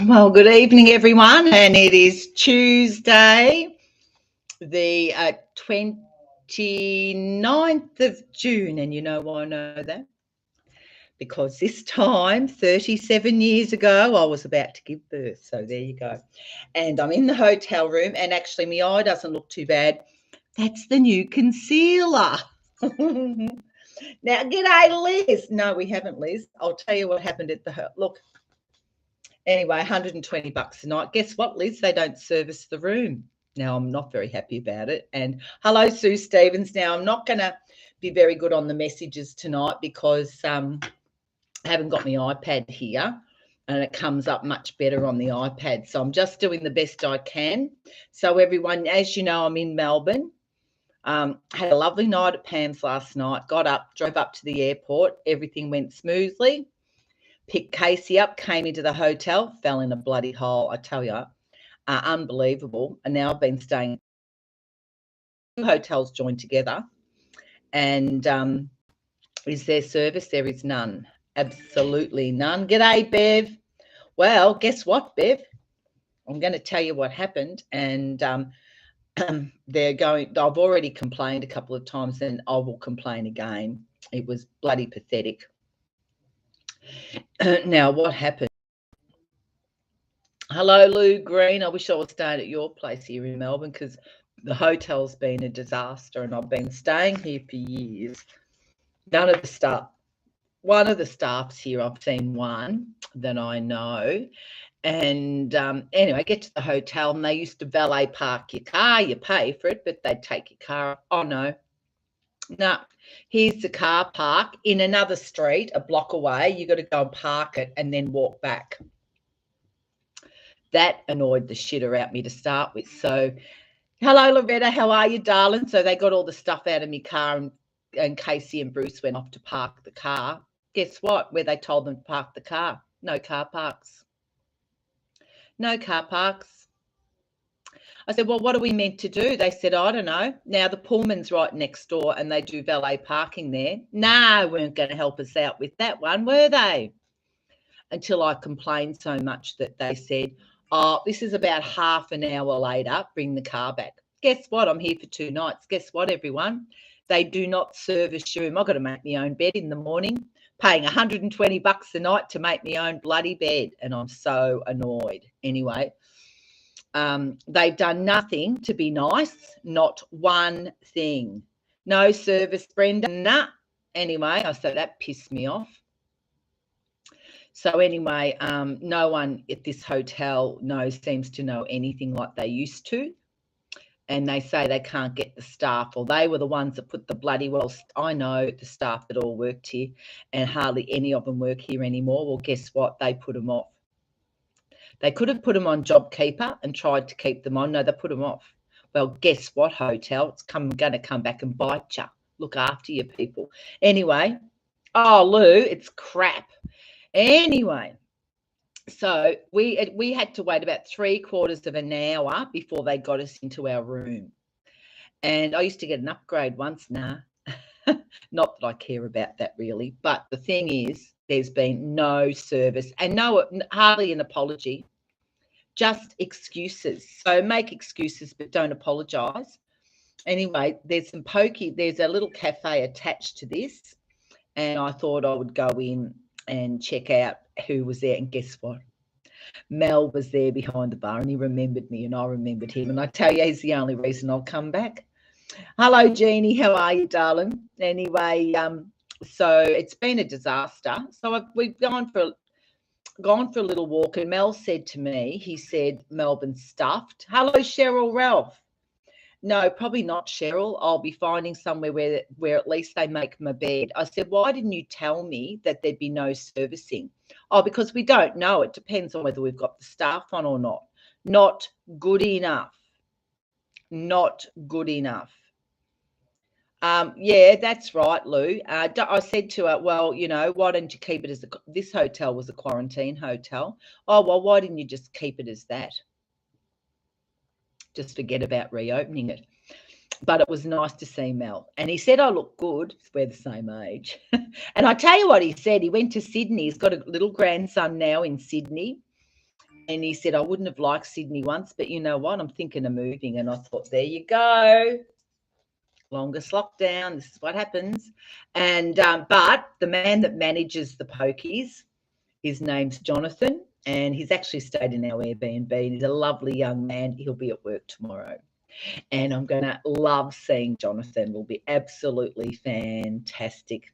Well, good evening, everyone, and it is Tuesday, the 29th of June, and you know why I know that? Because this time, 37 years ago, I was about to give birth, so there you go. And I'm in the hotel room, and actually my eye doesn't look too bad. That's the new concealer. Now, g'day, Liz. No, we haven't, Liz. I'll tell you what happened at the look. Anyway, $120 a night. Guess what, Liz? They don't service the room. Now, I'm not very happy about it. And hello, Sue Stevens. Now, I'm not going to be very good on the messages tonight because I haven't got my iPad here and it comes up much better on the iPad. So I'm just doing the best I can. So everyone, as you know, I'm in Melbourne. Had a lovely night at Pam's last night. Got up, drove up to the airport. Everything went smoothly. Picked Casey up, came into the hotel, fell in a bloody hole. I tell you, unbelievable. And now I've been staying. Two hotels joined together, and is there service? There is none. Absolutely none. G'day, Bev. Well, guess what, Bev? I'm going to tell you what happened, and they're going. I've already complained a couple of times, and I will complain again. It was bloody pathetic. Now, what happened? Hello, Lou Green. I wish I was staying at your place here in Melbourne because the hotel's been a disaster and I've been staying here for years. One of the staffs here, I've seen one that I know. And anyway, I get to the hotel and they used to valet park your car. You pay for it, but they'd take your car. Oh, no. No, here's the car park in another street, a block away. You got to go and park it and then walk back. That annoyed the shitter out me to start with. So, hello, Loretta. How are you, darling? So they got all the stuff out of my car and Casey and Bruce went off to park the car. Guess what? Where they told them to park the car. No car parks. No car parks. I said, well, what are we meant to do? They said, I don't know. Now, the Pullman's right next door and they do valet parking there. No, weren't going to help us out with that one, were they? Until I complained so much that they said, oh, this is about half an hour later, bring the car back. Guess what? I'm here for 2 nights. Guess what, everyone? They do not service your room. I've got to make my own bed in the morning, paying $120 a night to make my own bloody bed. And I'm so annoyed. Anyway, they've done nothing to be nice, not one thing. No service, Brenda. Nah. Anyway, I said that pissed me off. So anyway, no one at this hotel seems to know anything like they used to. And they say they can't get the staff, or they were the ones that put the bloody, well, I know the staff that all worked here and hardly any of them work here anymore. Well, guess what? They put them off. They could have put them on JobKeeper and tried to keep them on. No, they put them off. Well, guess what, hotel? It's going to come back and bite you. Look after your people. Anyway, oh, Lou, it's crap. Anyway, so we had to wait about 3/4 of an hour before they got us into our room. And I used to get an upgrade once. Nah, not that I care about that really. But the thing is, there's been no service and hardly an apology, just excuses. So make excuses, but don't apologise. Anyway, there's a little cafe attached to this. And I thought I would go in and check out who was there. And guess what? Mel was there behind the bar and he remembered me and I remembered him. And I tell you, he's the only reason I'll come back. Hello, Jeannie. How are you, darling? Anyway, so it's been a disaster. So we've gone for a little walk and Mel said to me, he said, Melbourne's stuffed. Hello, Cheryl Ralph. No, probably not, Cheryl. I'll be finding somewhere where at least they make my bed. I said, why didn't you tell me that there'd be no servicing? Oh, because we don't know. It depends on whether we've got the staff on or not. Not good enough. Not good enough. Yeah, that's right, Lou. I said to her, well, why don't you keep it as this hotel was a quarantine hotel. Oh, well, why didn't you just keep it as that? Just forget about reopening it. But it was nice to see Mel. And he said, I look good. We're the same age. And I tell you what he said. He went to Sydney. He's got a little grandson now in Sydney. And he said, I wouldn't have liked Sydney once, but you know what? I'm thinking of moving. And I thought, there you go. Longest lockdown. This is what happens. And but the man that manages the pokies, his name's Jonathan, and he's actually stayed in our Airbnb. He's a lovely young man. He'll be at work tomorrow. And I'm going to love seeing Jonathan. Will be absolutely fantastic.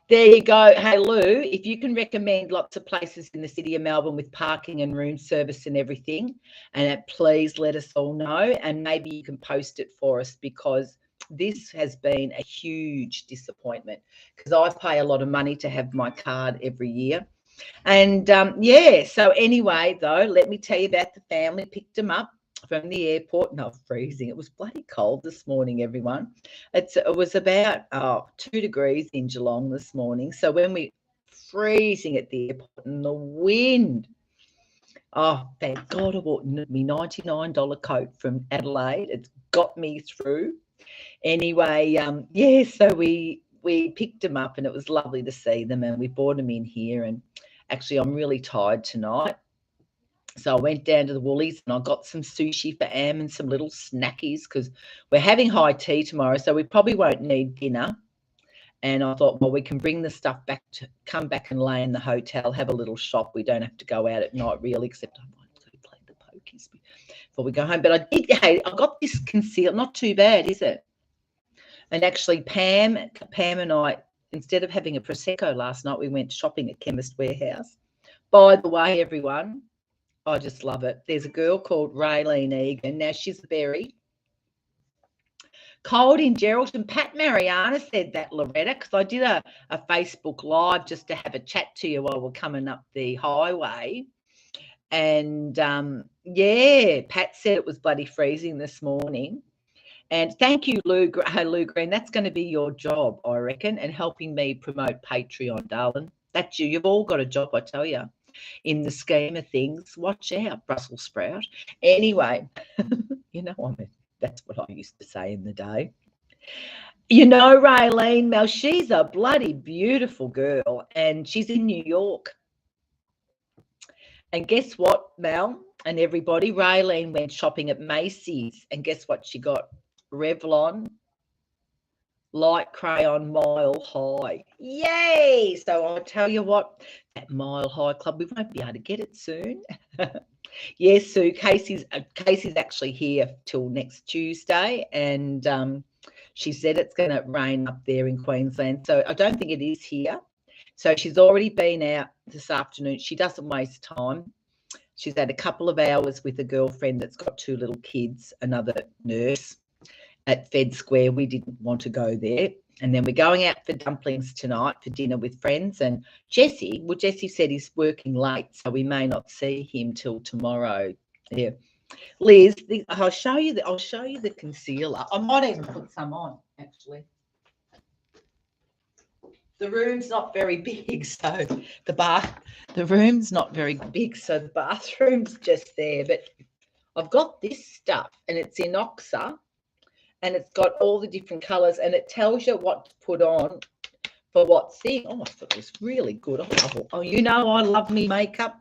There you go. Hey, Lou, if you can recommend lots of places in the city of Melbourne with parking and room service and everything, and please let us all know, and maybe you can post it for us, because this has been a huge disappointment, because I pay a lot of money to have my card every year. And yeah, so anyway, though, let me tell you about the family. Picked them up from the airport. No, freezing. It was bloody cold this morning, everyone. It was about 2 degrees in Geelong this morning. So when we freezing at the airport and the wind, oh, thank God I bought me $99 coat from Adelaide. It's got me through. Anyway, yeah, so we picked them up and it was lovely to see them, and we brought them in here. And actually, I'm really tired tonight. So I went down to the Woolies and I got some sushi for Am and some little snackies, because we're having high tea tomorrow, so we probably won't need dinner. And I thought, well, we can bring the stuff back to come back and lay in the hotel, have a little shop. We don't have to go out at night really, except I might go play the pokies before we go home. But I got this concealed, not too bad, is it? And actually, Pam and I, instead of having a Prosecco last night, we went shopping at Chemist Warehouse. By the way, everyone, I just love it. There's a girl called Raylene Egan. Now, she's very cold in Geraldton. Pat Mariana said that, Loretta, because I did a Facebook Live just to have a chat to you while we're coming up the highway. And, yeah, Pat said it was bloody freezing this morning. And thank you, Lou Green. That's going to be your job, I reckon, and helping me promote Patreon, darling. That's you. You've all got a job, I tell you. In the scheme of things, watch out, Brussels sprout. Anyway, you know, that's what I used to say in the day. You know, Raylene, Mel, she's a bloody beautiful girl, and she's in New York. And guess what, Mel and everybody? Raylene went shopping at Macy's, and guess what she got? Revlon light crayon Mile High. Yay! So I'll tell you what, that Mile High Club, we won't be able to get it soon. Yes, Sue, Casey's actually here till next Tuesday, and she said it's going to rain up there in Queensland. So I don't think it is here. So she's already been out this afternoon. She doesn't waste time. She's had a couple of hours with a girlfriend that's got 2 little kids, another nurse, at Fed Square. We didn't want to go there. And then we're going out for dumplings tonight for dinner with friends. And Jesse said he's working late, so we may not see him till tomorrow. Yeah. Liz, I'll show you the concealer. I might even put some on, actually. The room's not very big, so the room's not very big, so the bathroom's just there. But I've got this stuff, and it's in Oxa. And it's got all the different colours, and it tells you what to put on for what thing. Oh, I thought it was really good. Oh, you know, I love me makeup.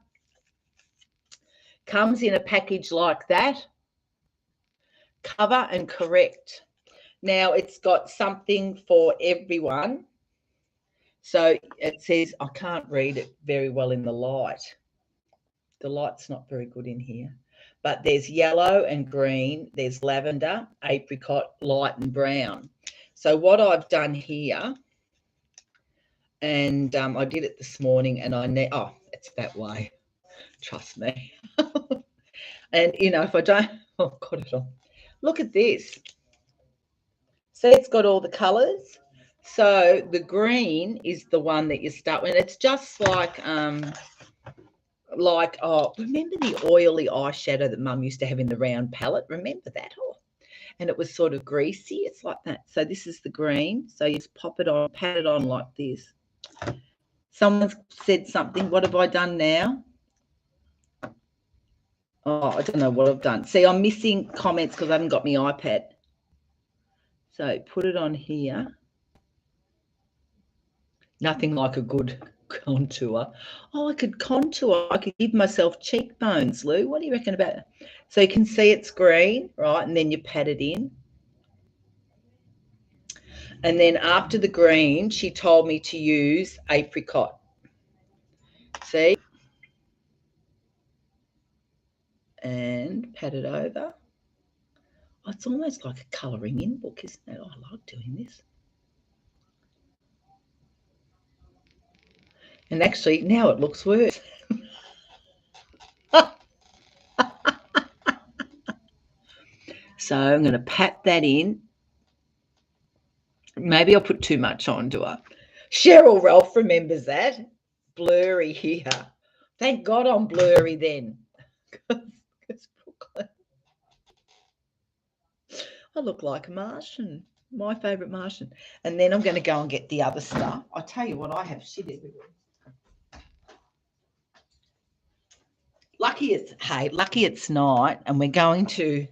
Comes in a package like that. Cover and correct. Now, it's got something for everyone. So it says, I can't read it very well in the light. The light's not very good in here. But there's yellow and green, there's lavender, apricot, light and brown. So what I've done here, and I did it this morning, and it's that way, trust me. And, you know, if I don't, got it on. Look at this. See, it's got all the colours. So the green is the one that you start with. It's just like remember the oily eyeshadow that Mum used to have in the round palette? Remember that? And it was sort of greasy. It's like that. So this is the green. So you just pop it on, pat it on like this. Someone's said something. What have I done now? Oh, I don't know what I've done. See, I'm missing comments because I haven't got my iPad. So put it on here. Nothing like a good Contour. Oh, I could contour. I could give myself cheekbones, Lou. What do you reckon about it? So you can see it's green, right? And then you pat it in. And then after the green, she told me to use apricot. See? And pat it over. Oh, it's almost like a colouring in book, isn't it? Oh, I like doing this. And actually, now it looks worse. So I'm going to pat that in. Maybe I'll put too much on, do I? Cheryl Ralph remembers that. Blurry here. Thank God I'm blurry then. Because Brooklyn. I look like a Martian. My favourite Martian. And then I'm going to go and get the other stuff. I tell you what, I have shit everywhere. Lucky it's night and we're going to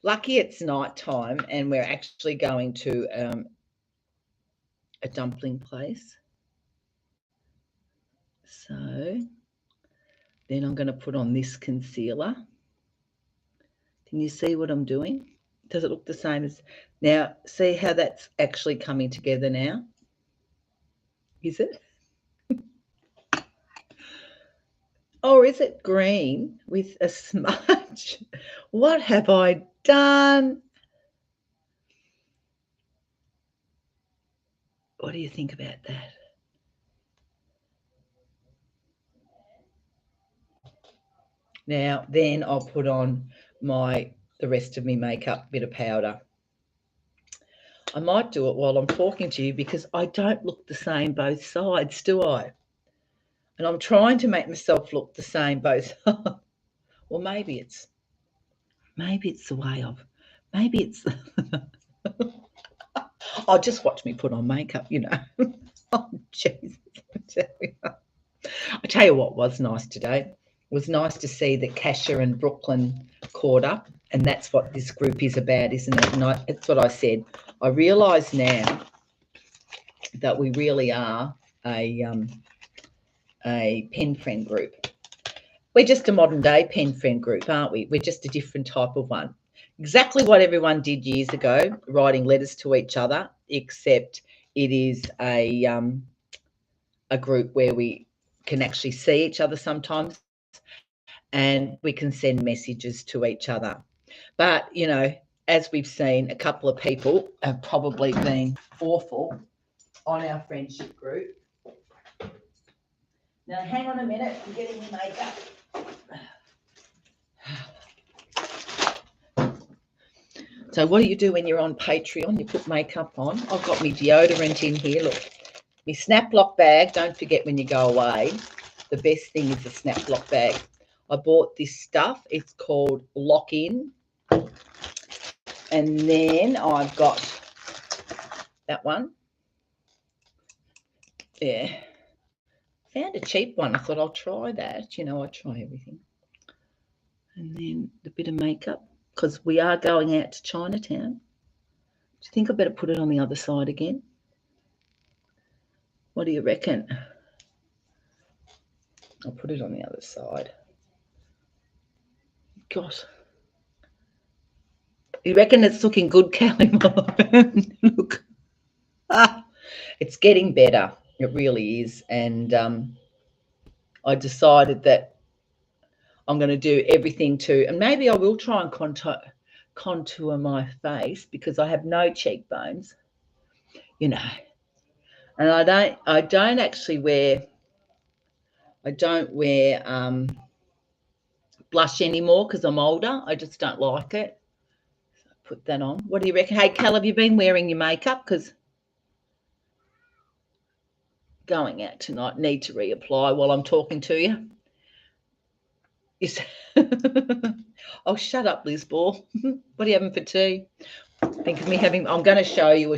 lucky it's night time and we're actually going to a dumpling place. So then I'm going to put on this concealer. Can you see what I'm doing? Does it look the same as now? See how that's actually coming together now? Is it? Or is it green with a smudge? What have I done? What do you think about that? Now, then I'll put on the rest of my makeup, bit of powder. I might do it while I'm talking to you because I don't look the same both sides, do I? And I'm trying to make myself look the same both sides. Well, maybe it's the way of, maybe it's, oh, just watch me put on makeup, you know. Oh, Jesus. I tell you what was nice today. It was nice to see that Kasia and Brooklyn caught up, and that's what this group is about, isn't it? And it's what I said. I realise now that we really are a pen friend group. We're just a modern day pen friend group, aren't we? We're just a different type of one. Exactly what everyone did years ago, writing letters to each other, except it is a group where we can actually see each other sometimes and we can send messages to each other. But, you know, as we've seen, a couple of people have probably been awful on our friendship group. Now, hang on a minute. I'm getting the makeup. So what do you do when you're on Patreon? You put makeup on. I've got my deodorant in here. Look, my snap lock bag. Don't forget when you go away, the best thing is the snap lock bag. I bought this stuff. It's called Lock In. And then I've got that one. Yeah. Found a cheap one. I thought I'll try that. You know, I try everything. And then the bit of makeup, because we are going out to Chinatown. Do you think I better put it on the other side again? What do you reckon? I'll put it on the other side. Gosh. You reckon it's looking good, Callie? Look. It's getting better. It really is. And I decided that I'm going to do everything and maybe I will try and contour my face because I have no cheekbones, you know. And I don't actually wear blush anymore because I'm older. I just don't like it. So put that on. What do you reckon? Hey, Cal, have you been wearing your makeup? Because going out tonight, need to reapply while I'm talking to you. Yes. Oh, shut up, Liz Ball. What are you having for tea? Think of me having. I'm going to show you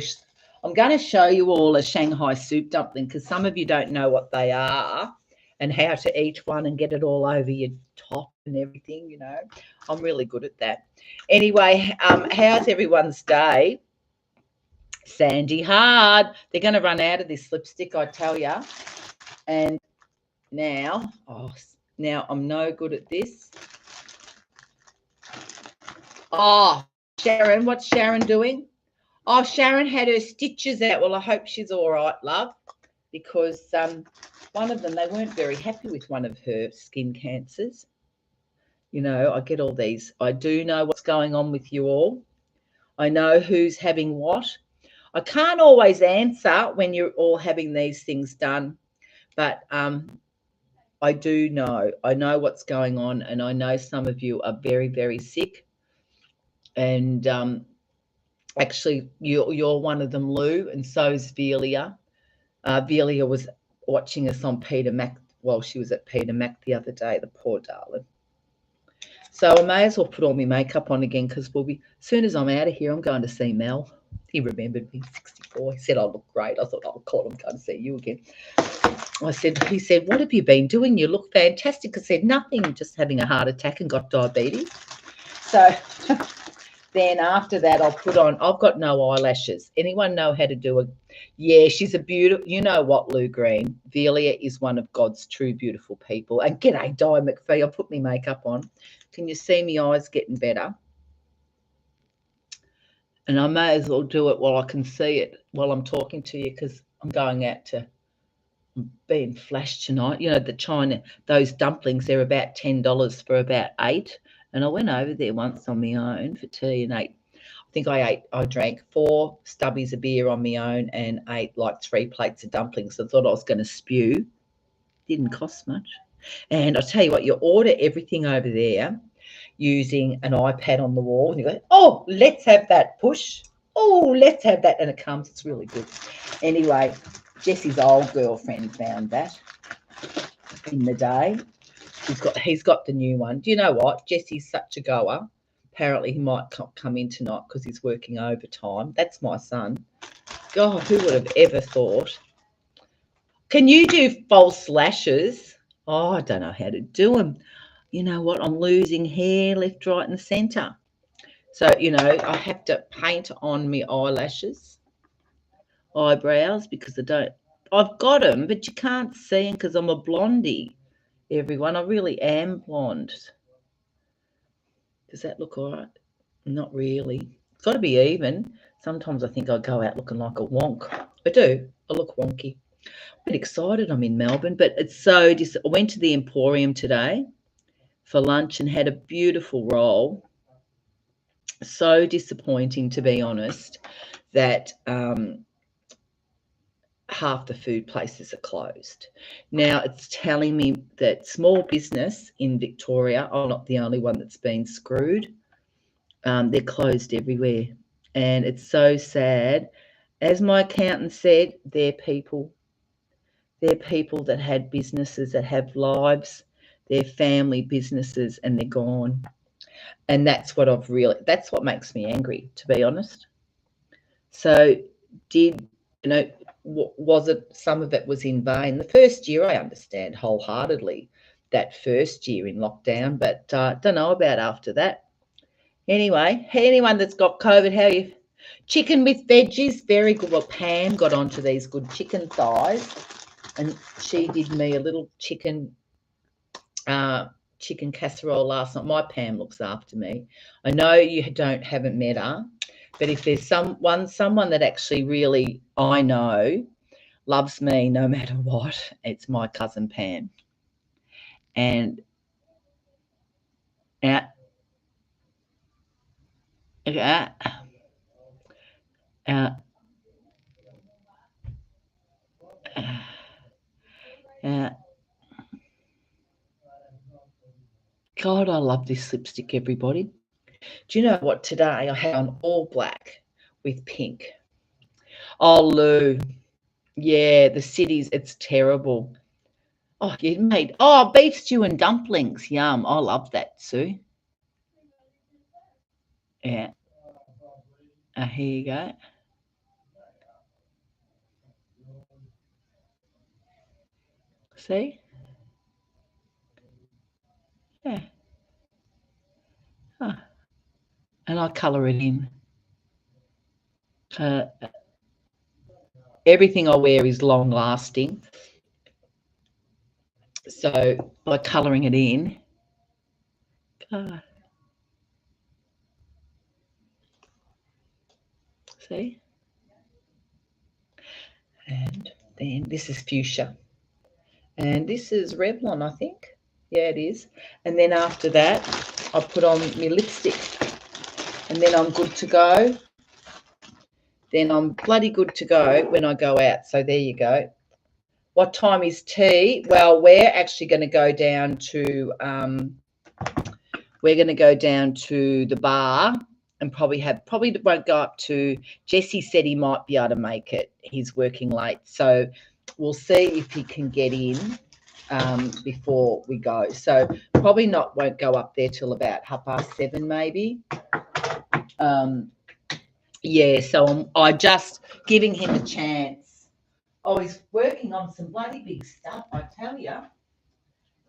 all a Shanghai soup dumpling because some of you don't know what they are and how to eat one and get it all over your top and everything. You know, I'm really good at that. Anyway, how's everyone's day? Sandy hard. They're going to run out of this lipstick, I tell you. And now, now I'm no good at this. Oh, Sharon, what's Sharon doing? Oh, Sharon had her stitches out. Well, I hope she's all right, love, because one of them, they weren't very happy with one of her skin cancers. You know, I get all these. I do know what's going on with you all. I know who's having what. I can't always answer when you're all having these things done, but I do know. I know what's going on, and I know some of you are very, very sick. And actually, you're one of them, Lou, and so's Velia. Velia was watching us on Peter Mac while she was at Peter Mac the other day, the poor darling. So I may as well put all my makeup on again because as soon as I'm out of here, I'm going to see Mel. He remembered me, 64. He said I look great. I thought, I'll call him, going to see you again. He said, what have you been doing? You look fantastic. I said, nothing, just having a heart attack and got diabetes. So then after that, I've got no eyelashes. Anyone know how to do it? Yeah, she's a beautiful, you know what, Lou Green? Velia is one of God's true beautiful people. And g'day, Di McPhee. I put my makeup on. Can you see my eyes getting better? And I may as well do it while I can see it while I'm talking to you because I'm going out to being flashed tonight. You know, those dumplings, they're about $10 for about 8. And I went over there once on my own for tea and ate. I drank 4 stubbies of beer on my own and ate like 3 plates of dumplings. I thought I was going to spew. Didn't cost much. And I'll tell you what, you order everything over there using an iPad on the wall. And you go, oh, let's have that push. Oh, let's have that. And it comes. It's really good. Anyway, Jesse's old girlfriend found that in the day. He's got the new one. Do you know what? Jesse's such a goer. Apparently, he might come in tonight because he's working overtime. That's my son. God, who would have ever thought? Can you do false lashes? Oh, I don't know how to do them. You know what? I'm losing hair left, right, and centre. So, you know, I have to paint on my eyelashes, eyebrows, because I've got them, but you can't see them because I'm a blondie, everyone. I really am blonde. Does that look all right? Not really. It's got to be even. Sometimes I think I go out looking like a wonk. I do. I look wonky. I'm a bit excited I'm in Melbourne, but it's so I went to the Emporium today for lunch and had a beautiful roll. So disappointing, to be honest, that half the food places are closed. Now, it's telling me that small business in Victoria, I'm not the only one that's been screwed. They're closed everywhere. And it's so sad. As my accountant said, they're people. They're people that had businesses, that have lives, they're family businesses, and they're gone. And that's what makes me angry, to be honest. So was it, some of it was in vain? The first year, I understand wholeheartedly that first year in lockdown, but don't know about after that. Anyway, anyone that's got COVID, how are you? Chicken with veggies, very good. Well, Pam got onto these good chicken thighs, and she did me a little chicken casserole last night. My Pam looks after me. I know you haven't met her, but if there's someone that actually really I know loves me no matter what, it's my cousin Pam. And uh, uh, uh, uh, God, I love this lipstick, everybody. Do you know what? Today I had on all black with pink. Oh, Lou. Yeah, the cities, it's terrible. Oh, you made beef stew and dumplings. Yum. I love that, Sue. Yeah. Here you go. See? Yeah. Huh. And I colour it in. Everything I wear is long lasting. So by colouring it in, see? And then this is fuchsia. And this is Revlon, I think. Yeah, it is. And then after that, I put on my lipstick. And then I'm good to go. Then I'm bloody good to go when I go out. So there you go. What time is tea? Well, we're actually going to go down to the bar and probably won't go up to. Jesse said he might be able to make it. He's working late, so we'll see if he can get in before we go. So probably won't go up there till about 7:30 maybe. Yeah, so I just giving him a chance. Oh, he's working on some bloody big stuff, I tell you.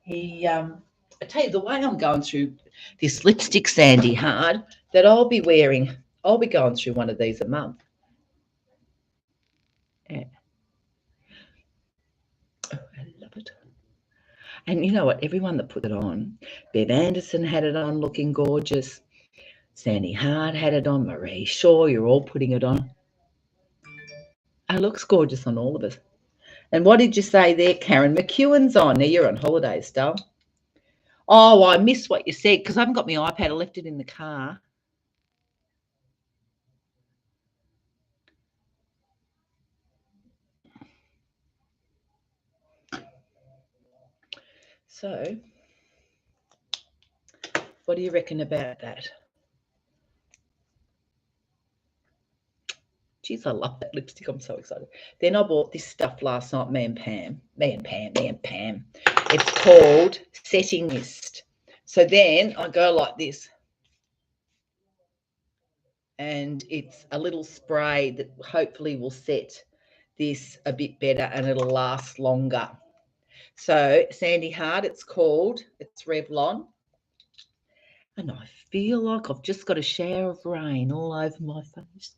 I tell you, the way I'm going through this lipstick, Sandy Hard, that I'll be going through one of these a month. Yeah. Oh, I love it. And you know what? Everyone that put it on, Bev Anderson had it on looking gorgeous. Sandy Hard had it on. Marie Shaw, you're all putting it on. It looks gorgeous on all of us. And what did you say there? Karen McEwen's on. Now you're on holidays, Dale. Oh, I missed what you said because I haven't got my iPad. I left it in the car. So, what do you reckon about that? Geez, I love that lipstick. I'm so excited. Then I bought this stuff last night, me and Pam. It's called Setting Mist. So then I go like this. And it's a little spray that hopefully will set this a bit better and it'll last longer. So Sandy Hard, it's Revlon. And I feel like I've just got a shower of rain all over my face.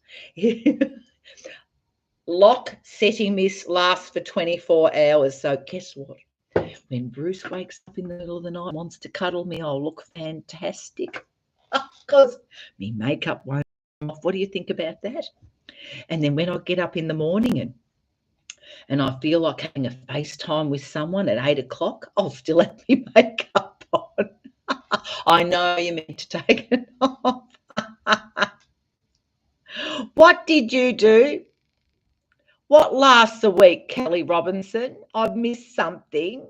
Lock Setting Mist lasts for 24 hours. So guess what? When Bruce wakes up in the middle of the night and wants to cuddle me, I'll look fantastic because my makeup won't come off. What do you think about that? And then when I get up in the morning and I feel like having a FaceTime with someone at 8 o'clock, I'll still have my makeup on. I know you meant to take it off. What did you do? What lasts a week, Kelly Robinson? I've missed something.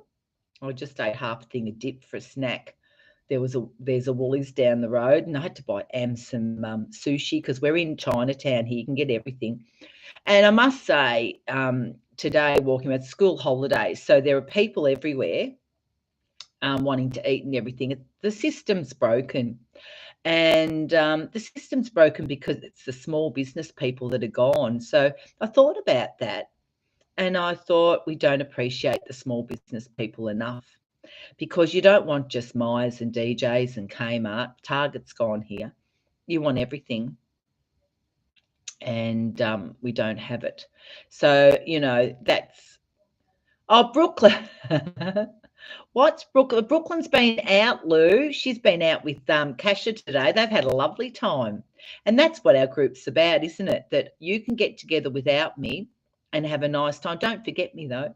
I just ate half a thing of dip for a snack. There's a Woolies down the road, and I had to buy some sushi because we're in Chinatown here. You can get everything. And I must say, today walking about school holidays, so there are people everywhere wanting to eat and everything. The system's broken. And the system's broken because it's the small business people that are gone. So I thought about that. And I thought we don't appreciate the small business people enough because you don't want just Myers and DJs and Kmart. Target's gone here. You want everything. And we don't have it. So, that's... Oh, Brooklyn. What's Brooklyn? Brooklyn's been out, Lou. She's been out with Kasha today. They've had a lovely time. And that's what our group's about, isn't it? That you can get together without me and have a nice time. Don't forget me, though.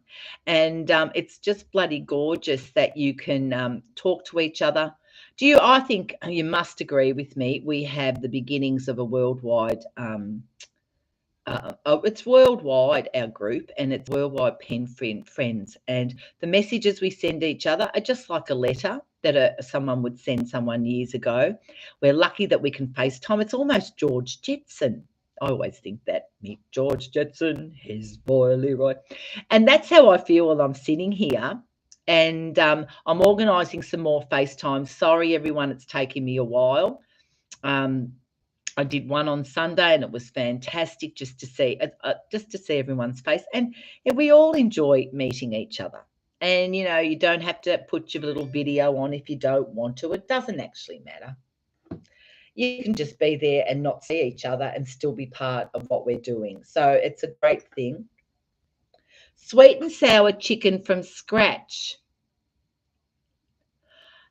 And it's just bloody gorgeous that you can talk to each other. I think you must agree with me, we have the beginnings of a worldwide it's worldwide, our group, and it's worldwide pen friends. And the messages we send each other are just like a letter that someone would send someone years ago. We're lucky that we can FaceTime. It's almost George Jetson. I always think that. Meet George Jetson, his boy Leroy. And that's how I feel while I'm sitting here. And I'm organising some more FaceTime. Sorry, everyone, it's taken me a while. I did one on Sunday and it was fantastic just to see everyone's face. And we all enjoy meeting each other. And, you don't have to put your little video on if you don't want to. It doesn't actually matter. You can just be there and not see each other and still be part of what we're doing. So it's a great thing. Sweet and sour chicken from scratch.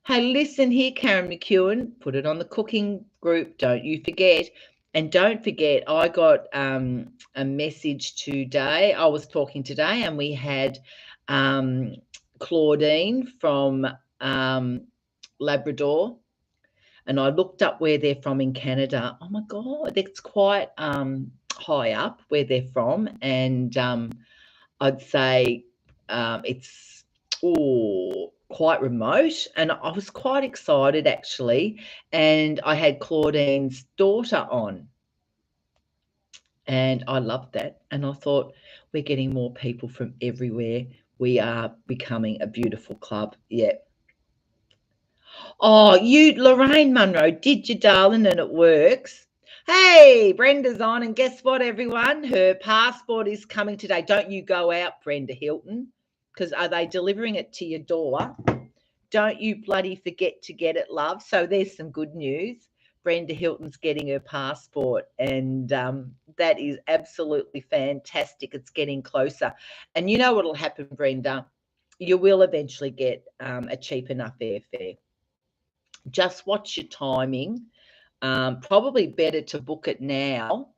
Hey, listen here, Karen McEwen, put it on the cooking group. Don't you forget. And don't forget, I got a message today. I was talking today, and we had Claudine from Labrador, and I looked up where they're from in Canada. Oh my God, that's quite high up where they're from, and I'd say it's quite remote, and I was quite excited actually. And I had Claudine's daughter on, and I loved that. And I thought, we're getting more people from everywhere. We are becoming a beautiful club. Yeah. Oh, you, Lorraine Munro, did you, darling? And it works. Hey, Brenda's on, and guess what, everyone? Her passport is coming today. Don't you go out, Brenda Hilton, because are they delivering it to your door? Don't you bloody forget to get it, love. So there's some good news. Brenda Hilton's getting her passport, and that is absolutely fantastic. It's getting closer. And you know what'll happen, Brenda? You will eventually get a cheap enough airfare. Just watch your timing. Probably better to book it now,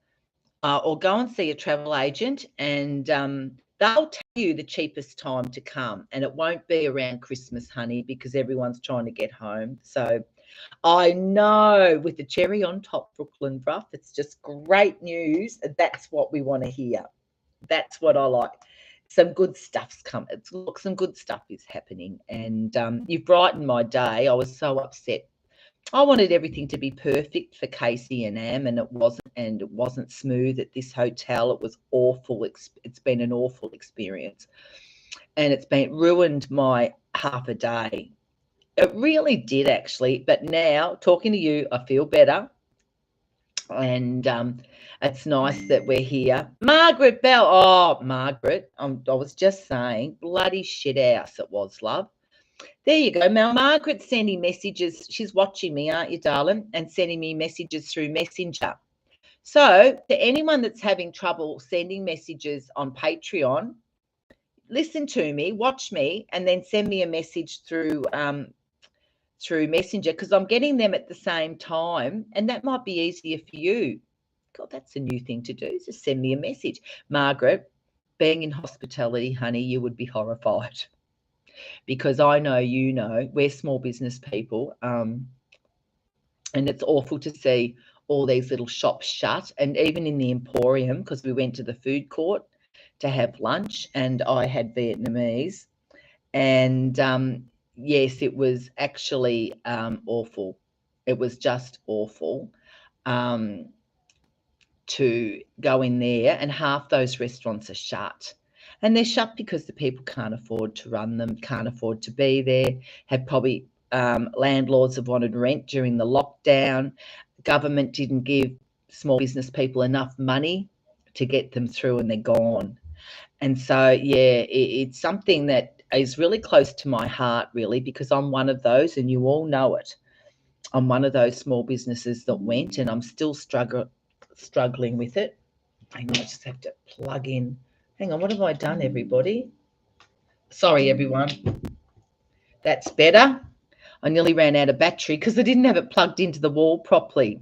or go and see a travel agent, and they'll tell you the cheapest time to come, and it won't be around Christmas, honey, because everyone's trying to get home. So I know, with the cherry on top, Brooklyn Bruff, it's just great news. That's what we want to hear. That's what I like. Some good stuff's coming. Look, some good stuff is happening, and you've brightened my day. I was so upset. I wanted everything to be perfect for Casey and Am, and it wasn't smooth at this hotel. It was awful. It's been an awful experience, and it's been ruined my half a day. It really did, actually. But now, talking to you, I feel better, and it's nice that we're here. Margaret Bell. Oh, Margaret, I was just saying, bloody shit house it was, love. There you go, Mel. Margaret's sending messages. She's watching me, aren't you, darling? And sending me messages through Messenger. So to anyone that's having trouble sending messages on Patreon, listen to me, watch me, and then send me a message through Messenger, because I'm getting them at the same time, and that might be easier for you. God, that's a new thing to do. Just send me a message. Margaret, being in hospitality, honey, you would be horrified. Because I know, you know, we're small business people, and it's awful to see all these little shops shut. And even in the Emporium, because we went to the food court to have lunch, and I had Vietnamese, and yes, it was actually awful. It was just awful to go in there, and half those restaurants are shut. And they're shut because the people can't afford to run them, can't afford to be there, have probably landlords have wanted rent during the lockdown. Government didn't give small business people enough money to get them through, and they're gone. And so, yeah, it's something that is really close to my heart, really, because I'm one of those, and you all know it. I'm one of those small businesses that went, and I'm still struggling with it. Hang on, I just have to plug in. Hang on, what have I done, everybody? Sorry, everyone. That's better. I nearly ran out of battery because I didn't have it plugged into the wall properly.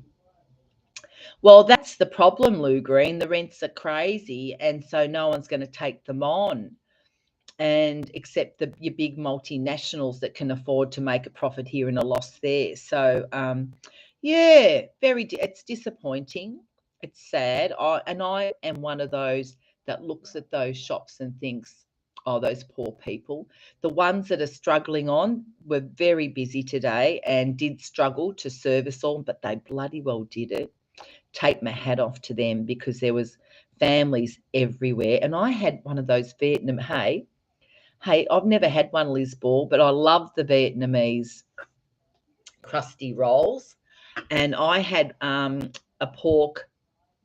Well, that's the problem, Lou Green. The rents are crazy, and so no one's going to take them on, and except your big multinationals that can afford to make a profit here and a loss there. So, yeah, it's disappointing. It's sad. I am one of those that looks at those shops and thinks, oh, those poor people. The ones that are struggling on were very busy today and did struggle to service all, but they bloody well did it. Take my hat off to them, because there was families everywhere. And I had one of those Vietnam, hey, I've never had one, Liz Ball, but I love the Vietnamese crusty rolls. And I had a pork,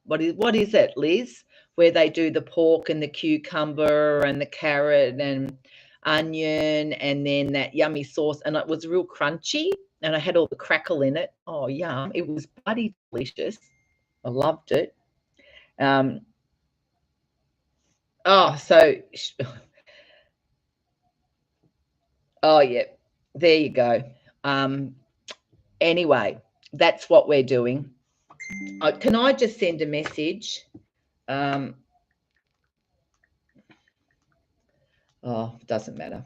what is it, Liz? Where they do the pork and the cucumber and the carrot and onion, and then that yummy sauce. And it was real crunchy, and I had all the crackle in it. Oh, yum. It was bloody delicious. I loved it. Oh, so, oh, yeah, there you go. Anyway, that's what we're doing. Can I just send a message? Oh, doesn't matter.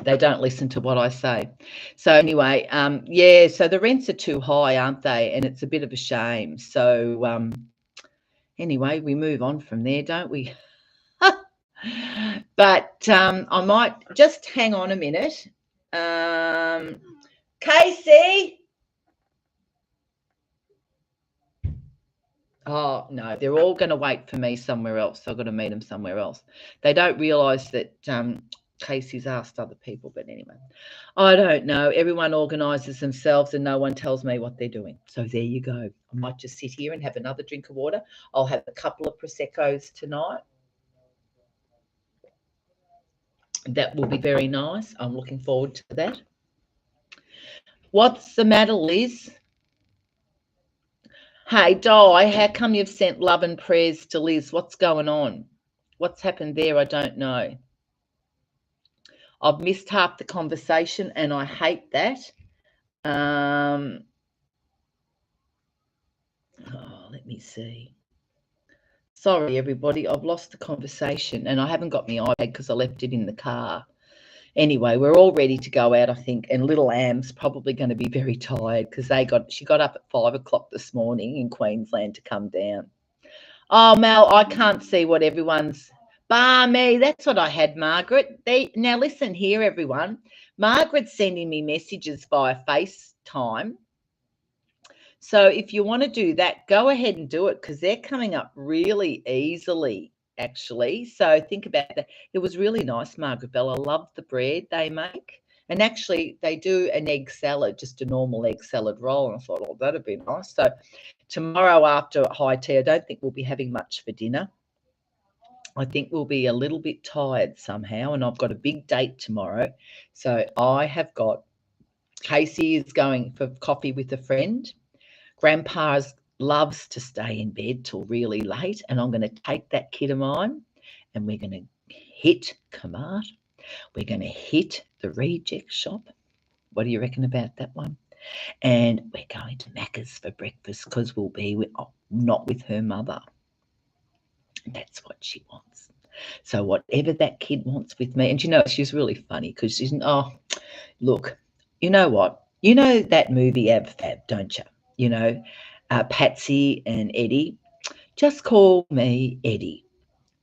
They don't listen to what I say. So anyway, yeah, so the rents are too high, aren't they? And it's a bit of a shame. So anyway, we move on from there, don't we? But I might just hang on a minute. Casey. Oh, no, they're all going to wait for me somewhere else. I've got to meet them somewhere else. They don't realise that Casey's asked other people. But anyway, I don't know. Everyone organises themselves and no one tells me what they're doing. So there you go. I might just sit here and have another drink of water. I'll have a couple of Prosecco's tonight. That will be very nice. I'm looking forward to that. What's the matter, Liz? Hey, Di, how come you've sent love and prayers to Liz? What's going on? What's happened there? I don't know. I've missed half the conversation and I hate that. Oh, let me see. Sorry, everybody. I've lost the conversation and I haven't got my iPad because I left it in the car. Anyway, we're all ready to go out, I think, and little Am's probably going to be very tired because she got up at 5 o'clock this morning in Queensland to come down. Oh, Mel, I can't see what everyone's... Bar me, that's what I had, Margaret. Now, listen here, everyone. Margaret's sending me messages via FaceTime. So if you want to do that, go ahead and do it because they're coming up really easily, actually. So think about that. It was really nice, Margaret Bell. I love the bread they make. And actually, they do an egg salad, just a normal egg salad roll. And I thought, oh, that'd be nice. So tomorrow after high tea, I don't think we'll be having much for dinner. I think we'll be a little bit tired somehow. And I've got a big date tomorrow. So I have got... Casey is going for coffee with a friend. Grandpa loves to stay in bed till really late, and I'm going to take that kid of mine and we're going to hit Kmart. We're going to hit the reject shop. What do you reckon about that one? And we're going to Macca's for breakfast because we'll be not with her mother. That's what she wants. So whatever that kid wants with me, and you know, she's really funny because she's, oh, look, you know what? You know that movie Ab Fab, don't you? You know, Patsy and Eddie. Just call me Eddie.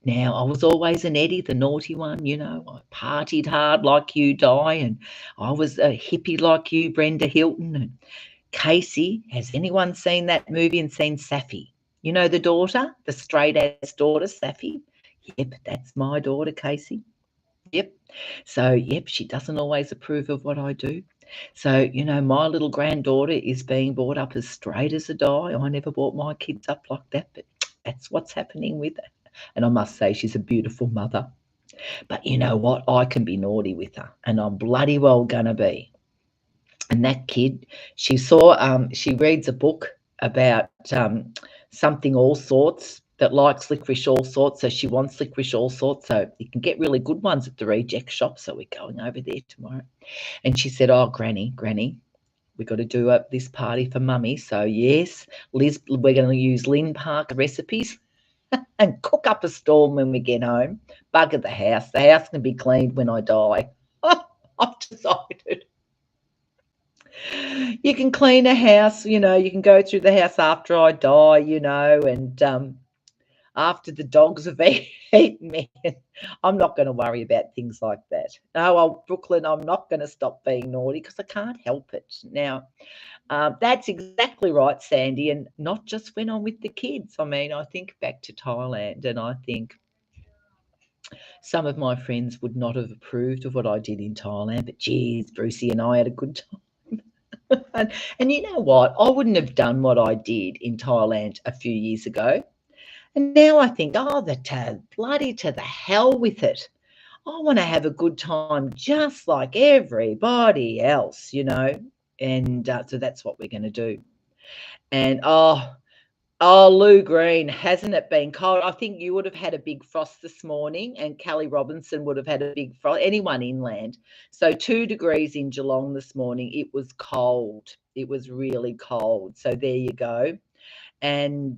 Now, I was always an Eddie, the naughty one, you know. I partied hard like you, Di, and I was a hippie like you, Brenda Hilton. And Casey, has anyone seen that movie and seen Safi? You know the daughter, the straight-ass daughter, Safi? Yep, that's my daughter, Casey. Yep. So, yep, she doesn't always approve of what I do. So, you know, my little granddaughter is being brought up as straight as a die. I never brought my kids up like that, but that's what's happening with her. And I must say, she's a beautiful mother. But you know what? I can be naughty with her, and I'm bloody well gonna be. And that kid, she reads a book about something all sorts that likes licorice all sorts. So she wants licorice all sorts. So you can get really good ones at the reject shop. So we're going over there tomorrow. And she said, oh, Granny, we've got to do this party for Mummy. So, yes, Liz, we're going to use Lynn Park recipes and cook up a storm when we get home. Bugger the house. The house can be cleaned when I die. I've decided. You can clean a house, you know, you can go through the house after I die, you know, and after the dogs have eaten me. I'm not going to worry about things like that. Oh, well, Brooklyn, I'm not going to stop being naughty because I can't help it. Now, that's exactly right, Sandy, and not just when I'm with the kids. I mean, I think back to Thailand and I think some of my friends would not have approved of what I did in Thailand, but geez, Brucey and I had a good time. And you know what? I wouldn't have done what I did in Thailand a few years ago. And now I think, bloody to the hell with it. I want to have a good time just like everybody else, you know. And so that's what we're going to do. And, Oh, Lou Green, hasn't it been cold? I think you would have had a big frost this morning, and Callie Robinson would have had a big frost, anyone inland. So 2 degrees in Geelong this morning. It was cold. It was really cold. So there you go. And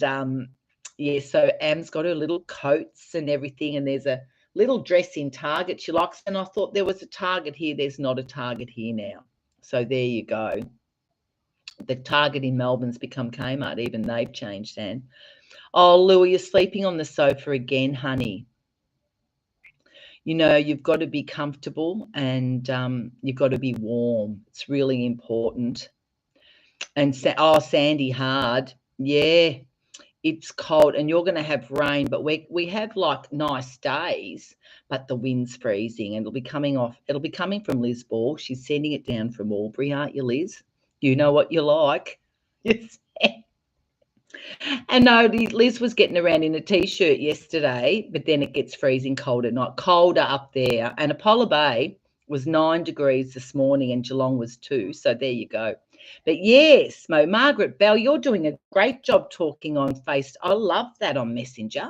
yeah, so Am's got her little coats and everything, and there's a little dress in Target she likes. And I thought there was a Target here. There's not a Target here now. So there you go. The Target in Melbourne's become Kmart. Even they've changed, Anne. Oh, Louie, you're sleeping on the sofa again, honey. You know, you've got to be comfortable and you've got to be warm. It's really important. And Sandy Hard, yeah, it's cold and you're going to have rain, but we have like nice days, but the wind's freezing and it'll be coming off. It'll be coming from Liz Ball. She's sending it down from Albury, aren't you, Liz? You know what you like. Yes. And no, Liz was getting around in a T-shirt yesterday, but then it gets freezing cold at night. Colder up there. And Apollo Bay was 9 degrees this morning and Geelong was 2. So there you go. But yes, Margaret Bell, you're doing a great job talking on Face. I love that on Messenger.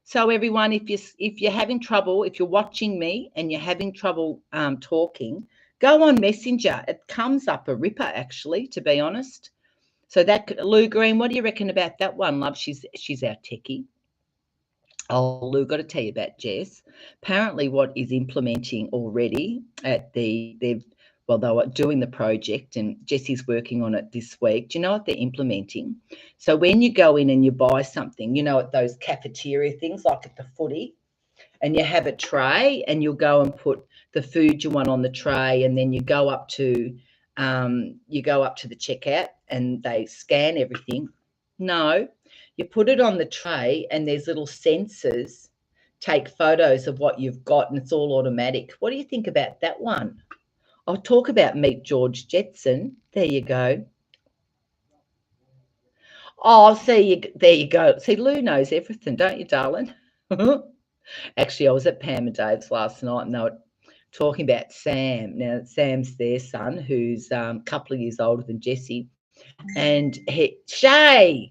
So everyone, if you're having trouble, if you're watching me and you're having trouble talking, go on Messenger. It comes up a ripper, actually, to be honest. So that, Lou Green, what do you reckon about that one, love? She's our techie. Oh, Lou, got to tell you about Jess. Apparently, what is implementing already at they were doing the project and Jessie's working on it this week. Do you know what they're implementing? So when you go in and you buy something, you know, at those cafeteria things like at the footy, and you have a tray and you'll go and put the food you want on the tray, and then you go up to the checkout and they scan everything. No, you put it on the tray and there's little sensors take photos of what you've got and it's all automatic. What do you think about that one? I'll talk about Meet George Jetson. There you go. Oh, there you go. See, Lou knows everything, don't you, darling? Actually, I was at Pam and Dave's last night and they were talking about Sam. Now, Sam's their son, who's a couple of years older than Jessie. And Shay's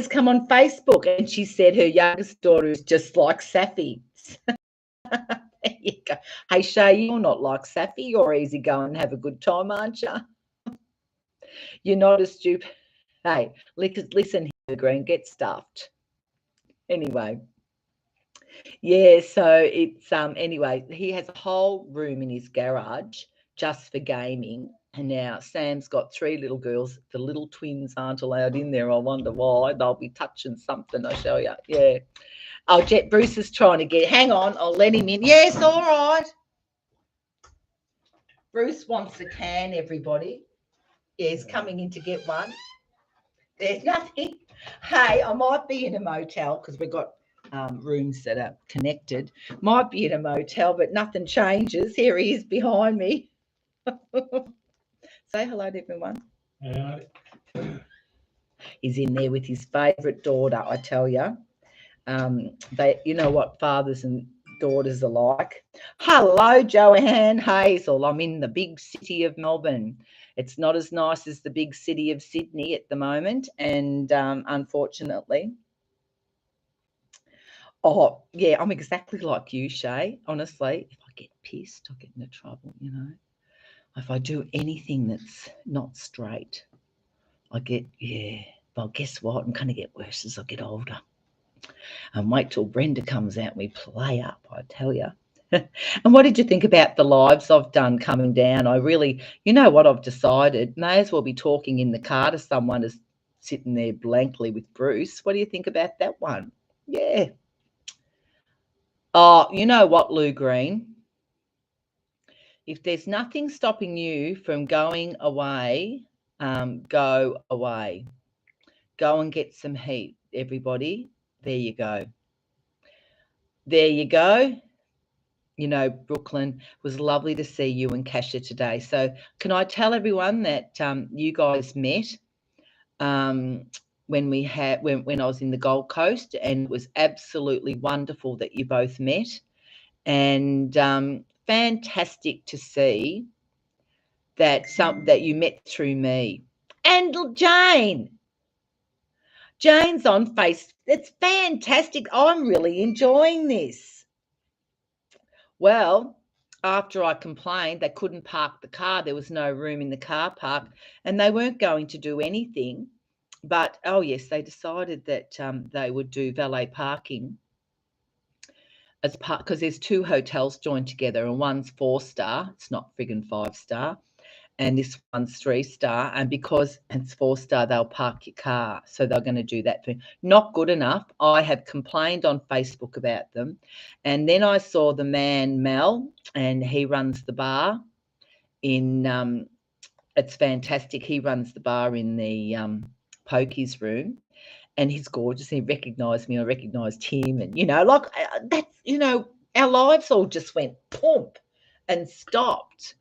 come on Facebook and she said her youngest daughter is just like Safi. There you go. Hey, Shay, you're not like Safi. You're easy going and have a good time, aren't you? You're not a stupid. Hey, listen here, Green, get stuffed. Anyway. Yeah, so it's anyway, he has a whole room in his garage just for gaming. And now Sam's got 3 little girls. The little twins aren't allowed in there. I wonder why. They'll be touching something, I show you. Yeah. Oh, Bruce is trying to get, hang on, I'll let him in. Yes, all right. Bruce wants a can, everybody. Yeah, he's coming in to get one. There's nothing. Hey, I might be in a motel because we've got rooms that are connected. Might be in a motel, but nothing changes. Here he is behind me. Say hello to everyone. Hello. He's in there with his favourite daughter, I tell you. You know what fathers and daughters are like. Hello, Joanne Hazel. I'm in the big city of Melbourne. It's not as nice as the big city of Sydney at the moment, and unfortunately. Oh, yeah, I'm exactly like you, Shay. Honestly, if I get pissed, I get into trouble, you know. If I do anything that's not straight, I get, yeah. Well, guess what? I'm going to get worse as I get older. And wait till Brenda comes out and we play up, I tell you. And what did you think about the lives I've done coming down? I really, you know what I've decided? May as well be talking in the car to someone as sitting there blankly with Bruce. What do you think about that one? Yeah. Oh, you know what, Lou Green? If there's nothing stopping you from going away, go away. Go and get some heat, everybody. There you go. There you go. You know, Brooklyn, it was lovely to see you and Kasia today. So can I tell everyone that you guys met when I was in the Gold Coast, and it was absolutely wonderful that you both met, and fantastic to see that you met through me. And Jane, Jane's on Face. It's fantastic. I'm really enjoying this. Well, after I complained, they couldn't park the car. There was no room in the car park, and they weren't going to do anything. But, oh, yes, they decided that they would do valet parking as part, because there's 2 hotels joined together, and one's 4-star. It's not friggin' 5-star. And this one's 3-star, and because it's 4-star, they'll park your car. So they're going to do that for me. Not good enough. I have complained on Facebook about them. And then I saw the man, Mel, and he runs the bar in, it's fantastic. He runs the bar in the pokies room, and he's gorgeous. He recognised me. I recognised him. And, like that's, our lives all just went pump and stopped.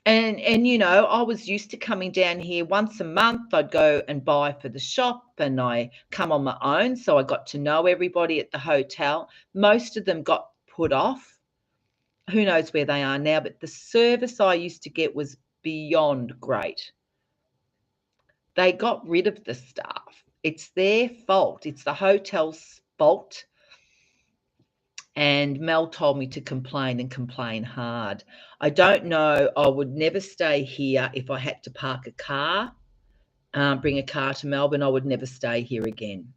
And I was used to coming down here once a month. I'd go and buy for the shop, and I come on my own. So I got to know everybody at the hotel. Most of them got put off. Who knows where they are now, but the service I used to get was beyond great. They got rid of the staff. It's their fault. It's the hotel's fault. And Mel told me to complain and complain hard. I don't know. I would never stay here if I had to park a car, bring a car to Melbourne. I would never stay here again.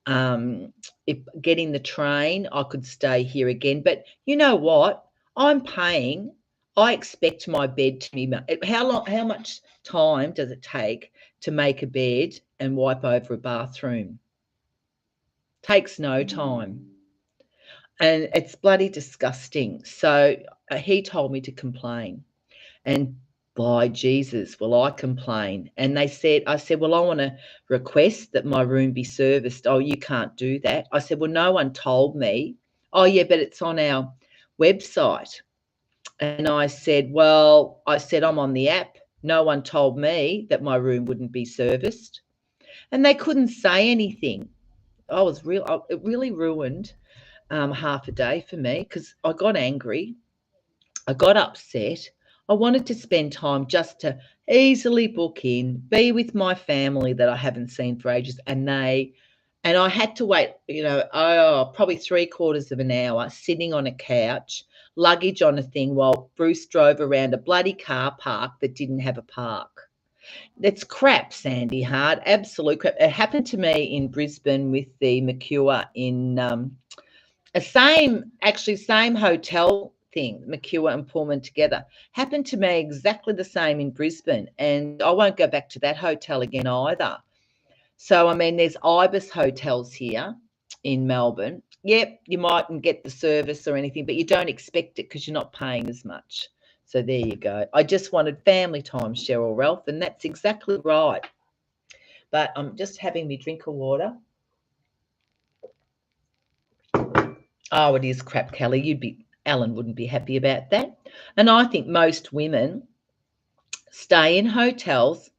If getting the train, I could stay here again. But you know what? I'm paying. I expect my bed to be. How much time does it take to make a bed and wipe over a bathroom? Takes no time. And it's bloody disgusting. So he told me to complain. And by Jesus, will I complain? And I said, well, I want to request that my room be serviced. Oh, you can't do that. I said, well, no one told me. Oh, yeah, but it's on our website. And I said, I'm on the app. No one told me that my room wouldn't be serviced. And they couldn't say anything. It really ruined half a day for me, because I got angry. I got upset. I wanted to spend time just to easily book in, be with my family that I haven't seen for ages. And I had to wait, probably 3/4 of an hour sitting on a couch, luggage on a thing, while Bruce drove around a bloody car park that didn't have a park. It's crap, Sandy Hart, absolute crap. It happened to me in Brisbane with the Mercure in same hotel thing, Mercure and Pullman together. Happened to me exactly the same in Brisbane, and I won't go back to that hotel again either. So, there's Ibis hotels here in Melbourne. Yep, you mightn't get the service or anything, but you don't expect it because you're not paying as much. So there you go. I just wanted family time, Cheryl Ralph, and that's exactly right. But I'm just having me drink of water. Oh, it is crap, Kelly. Alan wouldn't be happy about that. And I think most women stay in hotels.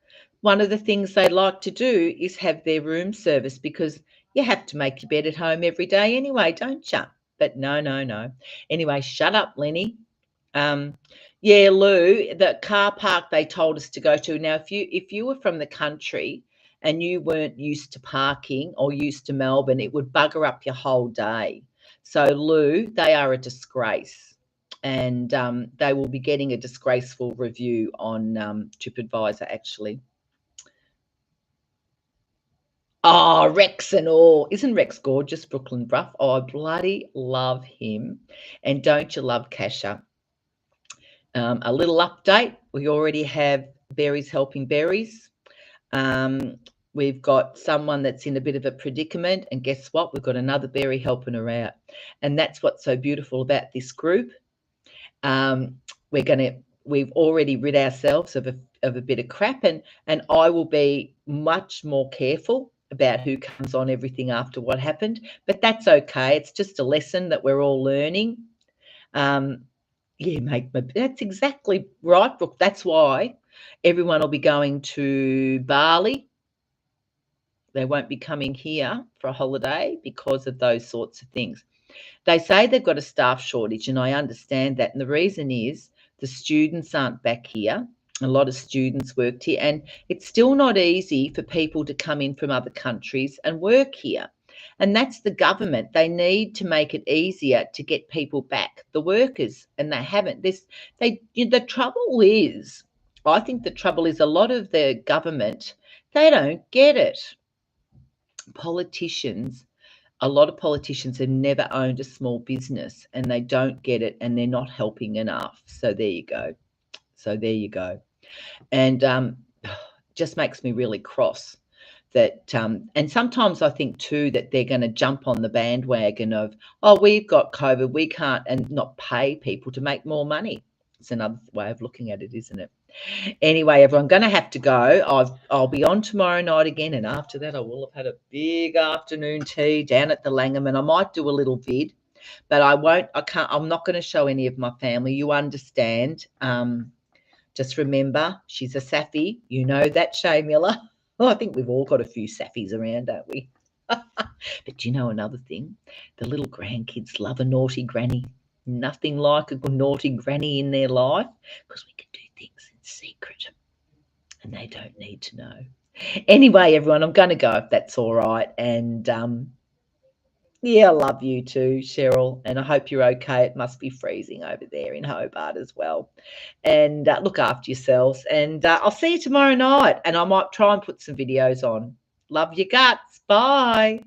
One of the things they like to do is have their room serviced, because you have to make your bed at home every day anyway, don't you? But no. Anyway, shut up, Lyni. Yeah, Lou, the car park they told us to go to. Now, if you were from the country and you weren't used to parking or used to Melbourne, it would bugger up your whole day. So, Lou, they are a disgrace, and they will be getting a disgraceful review on TripAdvisor, actually. Oh, Rex and all. Isn't Rex gorgeous, Brooklyn Bruff? Oh, I bloody love him. And don't you love Kasha? A little update. We already have Berries Helping Berries. We've got someone that's in a bit of a predicament, and guess what? We've got another berry helping her out. And that's what's so beautiful about this group. We've already rid ourselves of a bit of crap, and I will be much more careful about who comes on everything after what happened. But that's okay. It's just a lesson that we're all learning. That's exactly right, Brooke. That's why everyone will be going to Bali. They won't be coming here for a holiday because of those sorts of things. They say they've got a staff shortage, and I understand that. And the reason is the students aren't back here, A lot of students worked here, and it's still not easy for people to come in from other countries and work here. And that's the government. They need to make it easier to get people back, the workers, and they haven't. The trouble is, I think the trouble is a lot of the government, they don't get it. A lot of politicians have never owned a small business, and they don't get it, and they're not helping enough. So there you go. And just makes me really cross that and sometimes I think too that they're going to jump on the bandwagon of, oh, we've got COVID, we can't, and not pay people to make more money. It's another way of looking at it, isn't it? Anyway, everyone, I'm going to have to go. I'll be on tomorrow night again, and after that I will have had a big afternoon tea down at the Langham, and I might do a little vid, but I'm not going to show any of my family. You understand. Just remember, she's a Safi. You know that, Shay Miller. Oh, I think we've all got a few Safis around, don't we? But you know another thing? The little grandkids love a naughty granny. Nothing like a good naughty granny in their life, because we can do things in secret and they don't need to know. Anyway, everyone, I'm going to go if that's all right. And yeah, I love you too, Cheryl, and I hope you're okay. It must be freezing over there in Hobart as well. And look after yourselves, and I'll see you tomorrow night, and I might try and put some videos on. Love your guts. Bye.